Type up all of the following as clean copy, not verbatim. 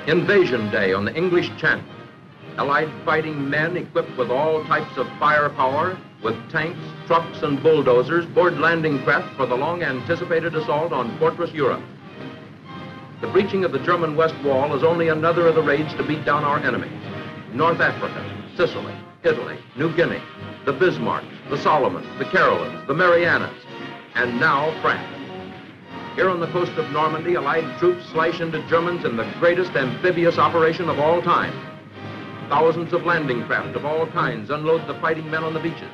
Invasion Day on the English Channel. Allied fighting men equipped with all types of firepower, with tanks, trucks, and bulldozers board landing craft for the long-anticipated assault on Fortress Europe. The breaching of the German West Wall is only another of the raids to beat down our enemies. North Africa, Sicily, Italy, New Guinea, the Bismarcks, the Solomons, the Carolines, the Marianas, and now France. Here on the coast of Normandy, Allied troops slash into Germans in the greatest amphibious operation of all time. Thousands of landing craft of all kinds unload the fighting men on the beaches.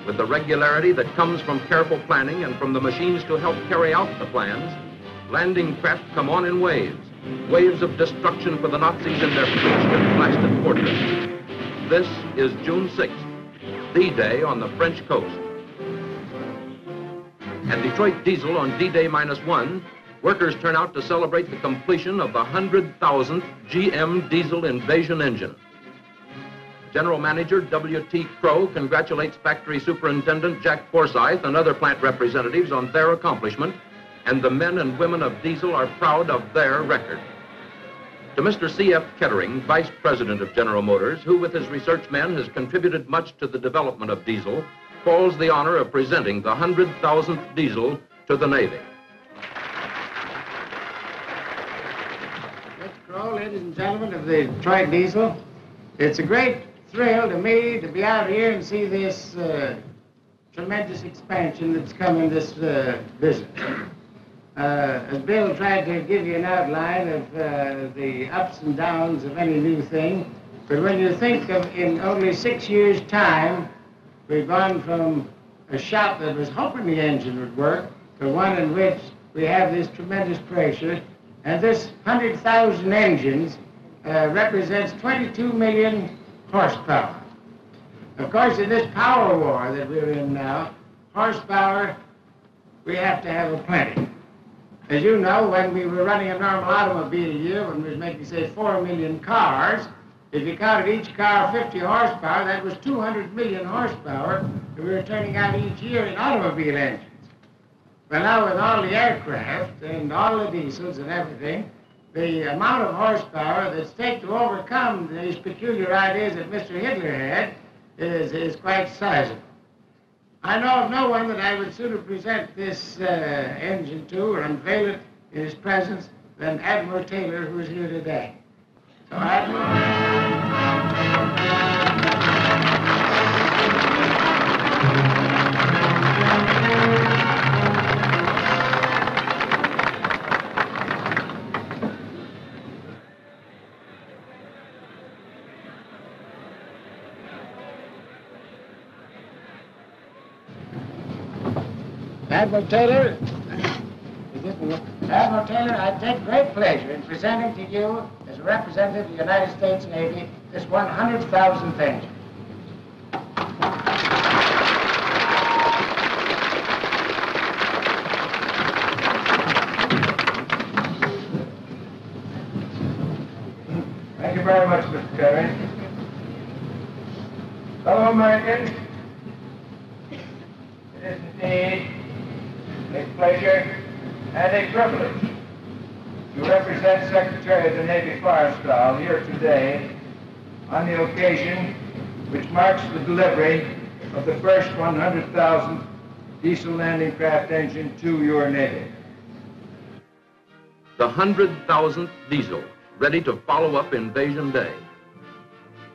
With the regularity that comes from careful planning and from the machines to help carry out the plans, landing craft come on in waves, waves of destruction for the Nazis in their breached and blasted fortress. This is June 6th, D-Day on the French coast. At Detroit Diesel on D-Day -1, workers turn out to celebrate the completion of the 100,000th GM diesel invasion engine. General Manager W.T. Crow congratulates Factory Superintendent Jack Forsyth and other plant representatives on their accomplishment, and the men and women of Diesel are proud of their record. To Mr. C.F. Kettering, Vice President of General Motors, who with his research men has contributed much to the development of Diesel, falls the honor of presenting the 100,000th Diesel to the Navy. Mr. Crow, ladies and gentlemen of the Detroit Diesel, it's a great thrill to me to be out here and see this tremendous expansion that's come in this business. As Bill tried to give you an outline of the ups and downs of any new thing, but when you think of in only 6 years' time, we've gone from a shop that was hoping the engine would work to one in which we have this tremendous pressure, and this 100,000 engines represents 22 million horsepower. Of course, in this power war that we're in now, horsepower, we have to have a plenty. As you know, when we were running a normal automobile a year, when we was making, say, 4 million cars, if you counted each car 50 horsepower, that was 200 million horsepower that we were turning out each year in automobile engines. But now with all the aircraft and all the diesels and everything, the amount of horsepower that's taken to overcome these peculiar ideas that Mr. Hitler had is quite sizable. I know of no one that I would sooner present this engine to or unveil it in his presence than Admiral Taylor, who is here today. So, Admiral. Admiral Taylor, Admiral Taylor, I take great pleasure in presenting to you, as a representative of the United States Navy, this 100,000th engine. Thank you very much, Mr. Terry. Fellow Americans, it is indeed a pleasure and a privilege to represent Secretary of the Navy Fire Staff here today on the occasion which marks the delivery of the first 100,000th diesel landing craft engine to your Navy. The 100,000th Diesel, ready to follow up Invasion Day.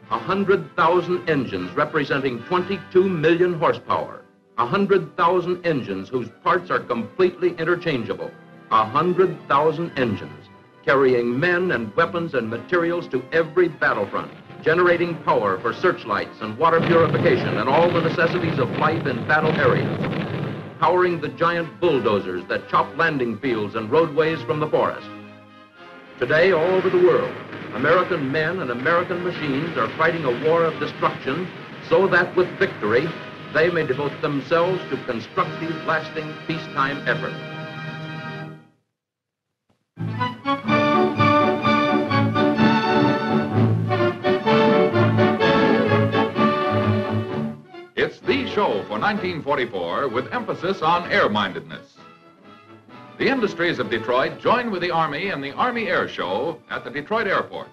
100,000 engines representing 22 million horsepower. 100,000 engines whose parts are completely interchangeable. 100,000 engines carrying men and weapons and materials to every battlefront, generating power for searchlights and water purification and all the necessities of life in battle areas, powering the giant bulldozers that chop landing fields and roadways from the forest. Today, all over the world, American men and American machines are fighting a war of destruction so that with victory, they may devote themselves to constructive, lasting peacetime effort. It's the show for 1944 with emphasis on air-mindedness. The industries of Detroit join with the Army in the Army Air Show at the Detroit Airport.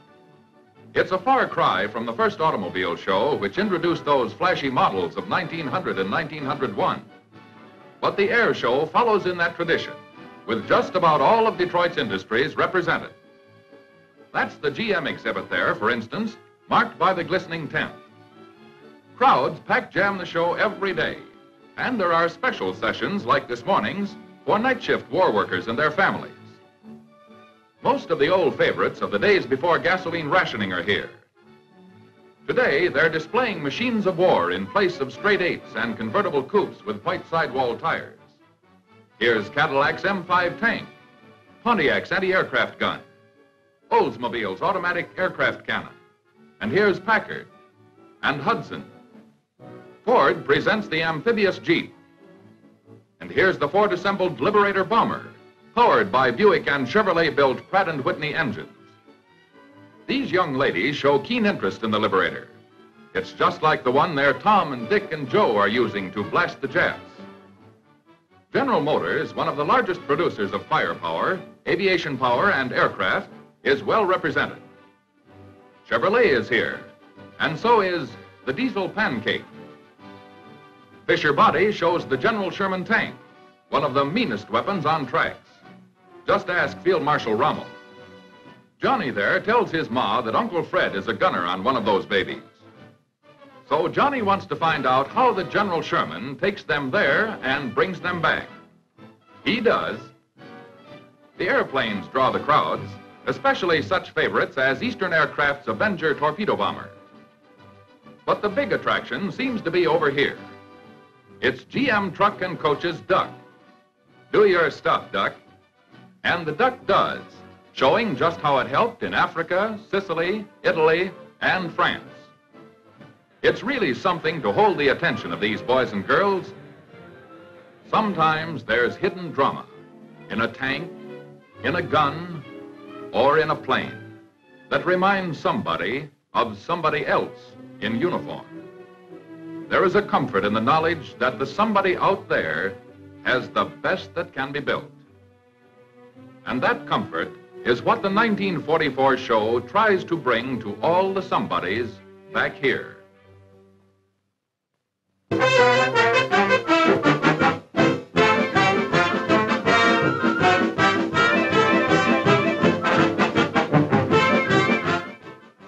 It's a far cry from the first automobile show, which introduced those flashy models of 1900 and 1901. But the Air Show follows in that tradition, with just about all of Detroit's industries represented. That's the GM exhibit there, for instance, marked by the glistening tent. Crowds pack jam the show every day, and there are special sessions like this morning's for night shift war workers and their families. Most of the old favorites of the days before gasoline rationing are here. Today, they're displaying machines of war in place of straight eights and convertible coupes with white sidewall tires. Here's Cadillac's M5 tank, Pontiac's anti-aircraft gun, Oldsmobile's automatic aircraft cannon, and here's Packard and Hudson. Ford presents the amphibious Jeep. And here's the Ford-assembled Liberator bomber, powered by Buick and Chevrolet-built Pratt & Whitney engines. These young ladies show keen interest in the Liberator. It's just like the one their Tom and Dick and Joe are using to blast the jets. General Motors, one of the largest producers of firepower, aviation power, and aircraft, is well represented. Chevrolet is here, and so is the Diesel Pancake. Fisher Body shows the General Sherman tank, one of the meanest weapons on tracks. Just ask Field Marshal Rommel. Johnny there tells his ma that Uncle Fred is a gunner on one of those babies. So Johnny wants to find out how the General Sherman takes them there and brings them back. He does. The airplanes draw the crowds, especially such favorites as Eastern Aircraft's Avenger torpedo bomber. But the big attraction seems to be over here. It's GM Truck and Coach's Duck. Do your stuff, Duck. And the Duck does, showing just how it helped in Africa, Sicily, Italy, and France. It's really something to hold the attention of these boys and girls. Sometimes there's hidden drama in a tank, in a gun, or in a plane that reminds somebody of somebody else in uniform. There is a comfort in the knowledge that the somebody out there has the best that can be built. And that comfort is what the 1944 show tries to bring to all the somebodies back here.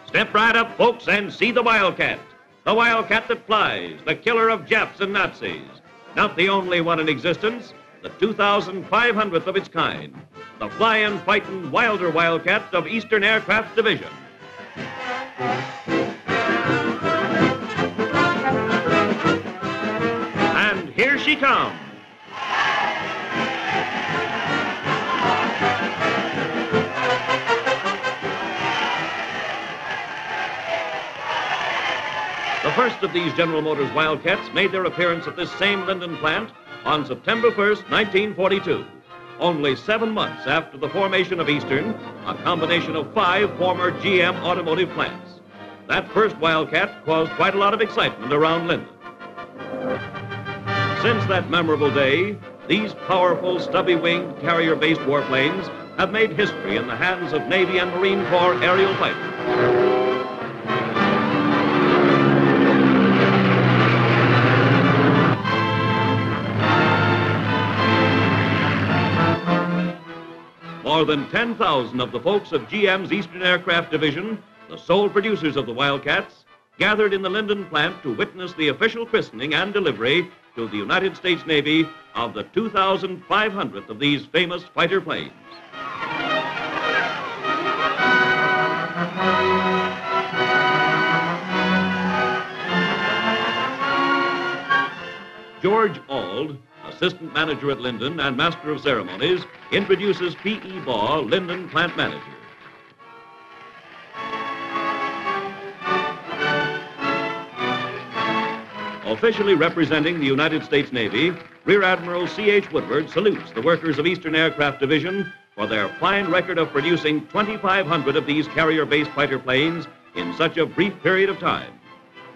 Step right up, folks, and see the Wildcat. The Wildcat that flies, the killer of Japs and Nazis. Not the only one in existence, the 2,500th of its kind. The flying, fighting, wilder Wildcat of Eastern Aircraft Division. And here she comes. The first of these General Motors Wildcats made their appearance at this same Linden plant on September 1st, 1942. Only 7 months after the formation of Eastern, a combination of 5 former GM automotive plants. That first Wildcat caused quite a lot of excitement around Linden. Since that memorable day, these powerful, stubby-winged, carrier-based warplanes have made history in the hands of Navy and Marine Corps aerial fighters. More than 10,000 of the folks of GM's Eastern Aircraft Division, the sole producers of the Wildcats, gathered in the Linden plant to witness the official christening and delivery to the United States Navy of the 2,500th of these famous fighter planes. George Auld, assistant manager at Linden and master of ceremonies, introduces P.E. Baugh, Linden plant manager. Officially representing the United States Navy, Rear Admiral C.H. Woodward salutes the workers of Eastern Aircraft Division for their fine record of producing 2,500 of these carrier-based fighter planes in such a brief period of time,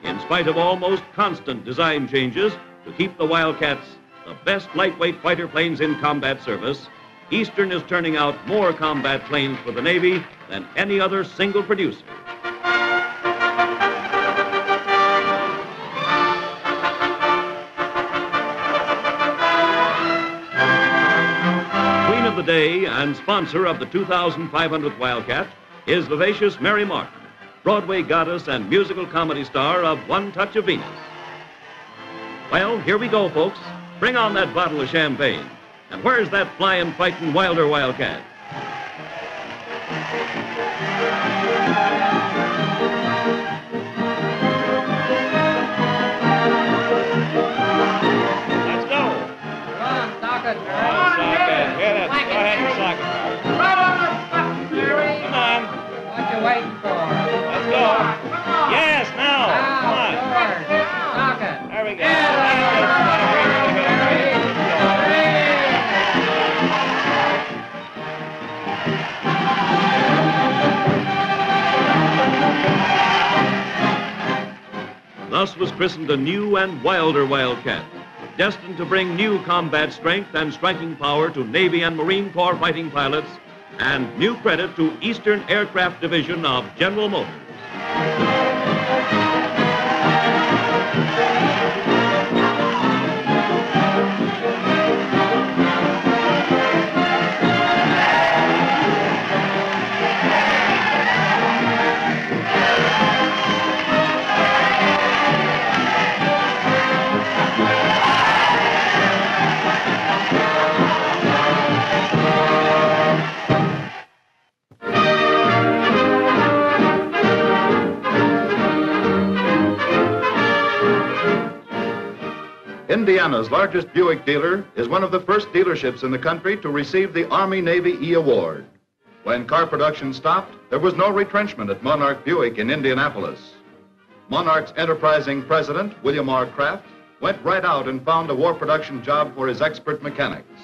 in spite of almost constant design changes to keep the Wildcats the best lightweight fighter planes in combat service. Eastern is turning out more combat planes for the Navy than any other single producer. Queen of the day and sponsor of the 2,500th Wildcat is vivacious Mary Martin, Broadway goddess and musical comedy star of One Touch of Venus. Well, here we go, folks. Bring on that bottle of champagne. And where's that flying, fighting Wilder Wildcat? Let's go. Come on, sock it. Come on, Socket. Get it. Go ahead and sock it. Right on the button, Jerry. Come on. What you waiting for? Let's go. Yes, now. Come on. George. Sock it. There we go. Thus was christened a new and wilder Wildcat, destined to bring new combat strength and striking power to Navy and Marine Corps fighting pilots, and new credit to Eastern Aircraft Division of General Motors. Indiana's largest Buick dealer is one of the first dealerships in the country to receive the Army-Navy E Award. When car production stopped, there was no retrenchment at Monarch Buick in Indianapolis. Monarch's enterprising president, William R. Kraft, went right out and found a war production job for his expert mechanics.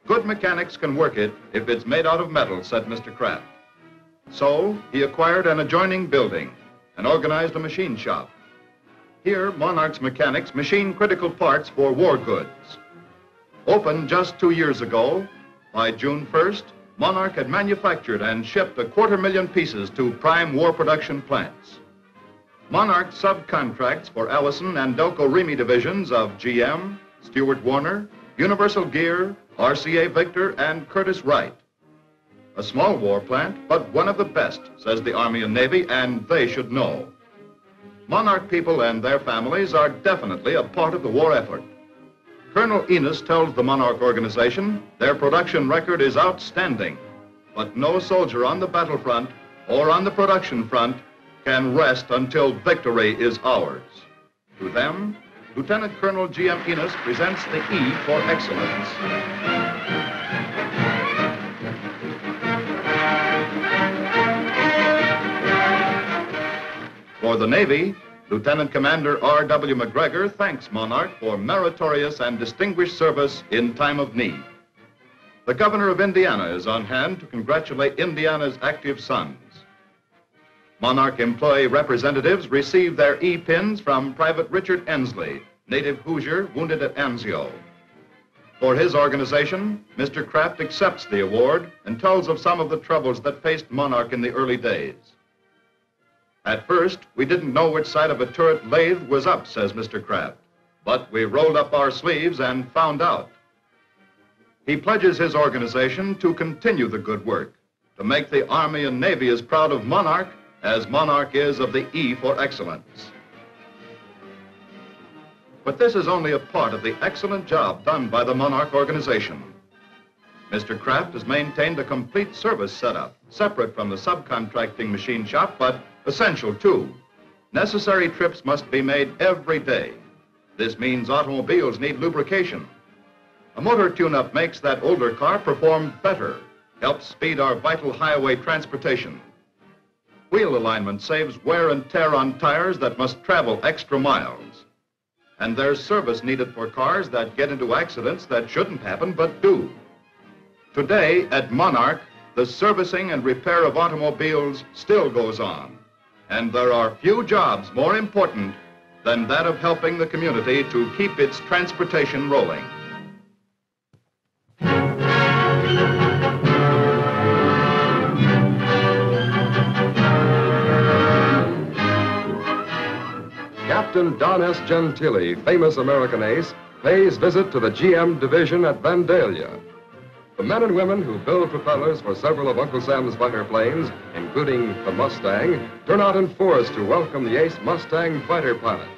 Good mechanics can work it if it's made out of metal, said Mr. Kraft. So he acquired an adjoining building and organized a machine shop. Here, Monarch's mechanics machine critical parts for war goods. Opened just 2 years ago, by June 1st, Monarch had manufactured and shipped 250,000 pieces to prime war production plants. Monarch subcontracts for Allison and Delco Remy divisions of GM, Stewart Warner, Universal Gear, RCA Victor, and Curtiss Wright. A small war plant, but one of the best, says the Army and Navy, and they should know. Monarch people and their families are definitely a part of the war effort. Colonel Enos tells the Monarch organization their production record is outstanding, but no soldier on the battlefront or on the production front can rest until victory is ours. To them, Lieutenant Colonel G.M. Enos presents the E for excellence. For the Navy, Lieutenant Commander R.W. McGregor thanks Monarch for meritorious and distinguished service in time of need. The governor of Indiana is on hand to congratulate Indiana's active sons. Monarch employee representatives received their E-pins from Private Richard Ensley, native Hoosier wounded at Anzio. For his organization, Mr. Kraft accepts the award and tells of some of the troubles that faced Monarch in the early days. At first, we didn't know which side of a turret lathe was up, says Mr. Kraft, but we rolled up our sleeves and found out. He pledges his organization to continue the good work, to make the Army and Navy as proud of Monarch as Monarch is of the E for excellence. But this is only a part of the excellent job done by the Monarch organization. Mr. Kraft has maintained a complete service setup, separate from the subcontracting machine shop, but essential too. Necessary trips must be made every day. This means automobiles need lubrication. A motor tune-up makes that older car perform better, helps speed our vital highway transportation. Wheel alignment saves wear and tear on tires that must travel extra miles. And there's service needed for cars that get into accidents that shouldn't happen but do. Today at Monarch, the servicing and repair of automobiles still goes on. And there are few jobs more important than that of helping the community to keep its transportation rolling. Captain Don S. Gentili, famous American ace, pays visit to the GM division at Vandalia. The men and women who build propellers for several of Uncle Sam's fighter planes, including the Mustang, turn out in force to welcome the ace Mustang fighter pilot.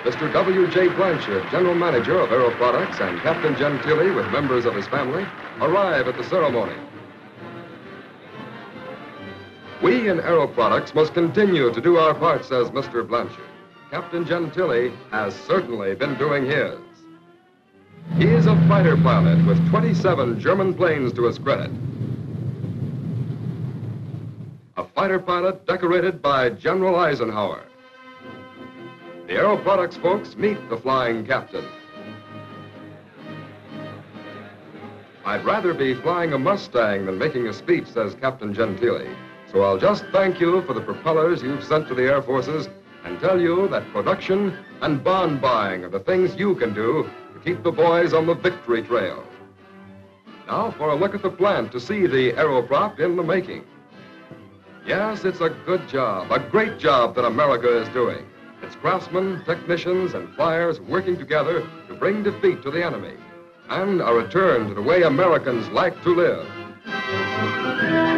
Mr. W.J. Blanchard, General Manager of Aero Products, and Captain Gentili, with members of his family, arrive at the ceremony. We in Aero Products must continue to do our part, says Mr. Blanchard. Captain Gentili has certainly been doing his. He is a fighter pilot with 27 German planes to his credit. A fighter pilot decorated by General Eisenhower. The Aero Products folks meet the flying captain. I'd rather be flying a Mustang than making a speech, says Captain Gentili. So I'll just thank you for the propellers you've sent to the Air Forces and tell you that production and bond buying are the things you can do to keep the boys on the victory trail. Now for a look at the plant to see the aeroprop in the making. Yes, it's a good job, a great job that America is doing. It's craftsmen, technicians, and flyers working together to bring defeat to the enemy and a return to the way Americans like to live.